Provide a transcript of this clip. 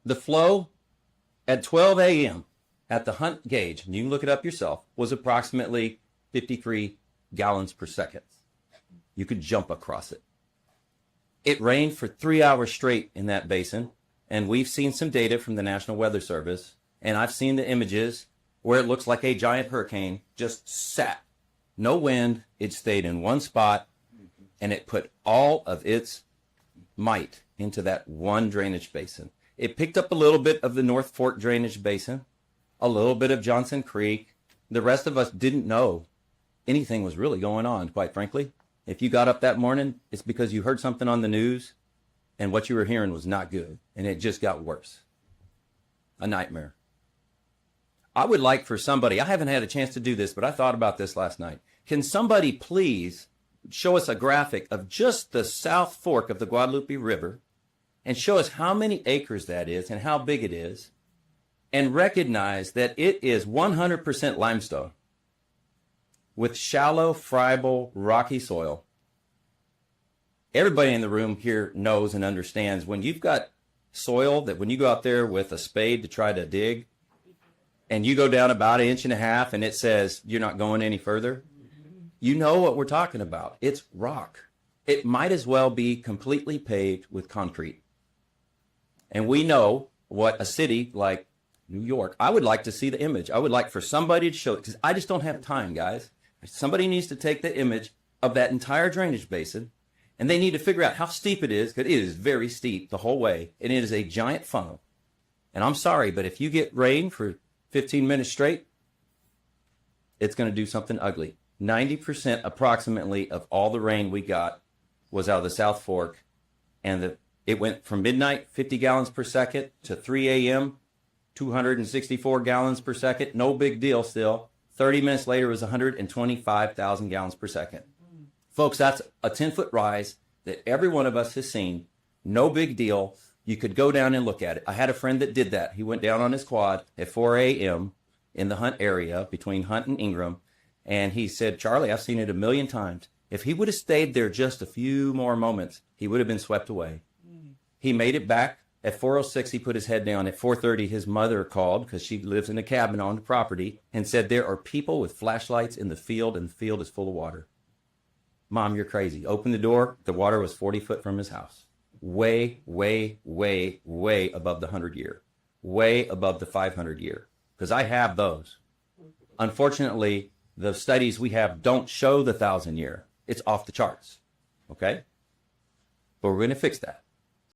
The flow at 12 a.m. at the Hunt gauge, and you can look it up yourself, was approximately 53 gallons per second. You could jump across it. It rained for 3 hours straight in that basin, and we've seen some data from the National Weather Service, and I've seen the images where it looks like a giant hurricane just sat. No wind, it stayed in one spot, and it put all of its might into that one drainage basin. It picked up a little bit of the North Fork drainage basin, a little bit of Johnson Creek. The rest of us didn't know anything was really going on, quite frankly. If you got up that morning, it's because you heard something on the news and what you were hearing was not good, and it just got worse. A nightmare. I would like for somebody, I haven't had a chance to do this, but I thought about this last night. Can somebody please show us a graphic of just the South Fork of the Guadalupe River and show us how many acres that is and how big it is, and recognize that it is 100% limestone with shallow, friable, rocky soil. Everybody in the room here knows and understands when you've got soil that when you go out there with a spade to try to dig and you go down about 1.5 inches and it says you're not going any further, you know what we're talking about. It's rock. It might as well be completely paved with concrete. And we know what a city like New York, I would like to see the image. I would like for somebody to show it, because I just don't have time, guys. Somebody needs to take the image of that entire drainage basin, and they need to figure out how steep it is, because it is very steep the whole way, and it is a giant funnel. And I'm sorry, but if you get rain for 15 minutes straight, it's going to do something ugly. 90% approximately of all the rain we got was out of the South Fork, and it went from midnight, 50 gallons per second, to 3 a.m., 264 gallons per second. No big deal still. 30 minutes later, it was 125,000 gallons per second. Folks, that's a 10-foot rise that every one of us has seen. No big deal. You could go down and look at it. I had a friend that did that. He went down on his quad at 4 a.m. in the Hunt area between Hunt and Ingram, and he said, Charlie, I've seen it 1,000,000 times. If he would have stayed there just a few more moments, he would have been swept away. He made it back. At 4:06, he put his head down. At 4:30, his mother called, because she lives in a cabin on the property, and said, there are people with flashlights in the field, and the field is full of water. Mom, you're crazy. Open the door. The water was 40 foot from his house. Way, way, way, way above the 100-year. Way above the 500-year. Because I have those. Unfortunately, the studies we have don't show the 1,000-year. It's off the charts. Okay? But we're going to fix that.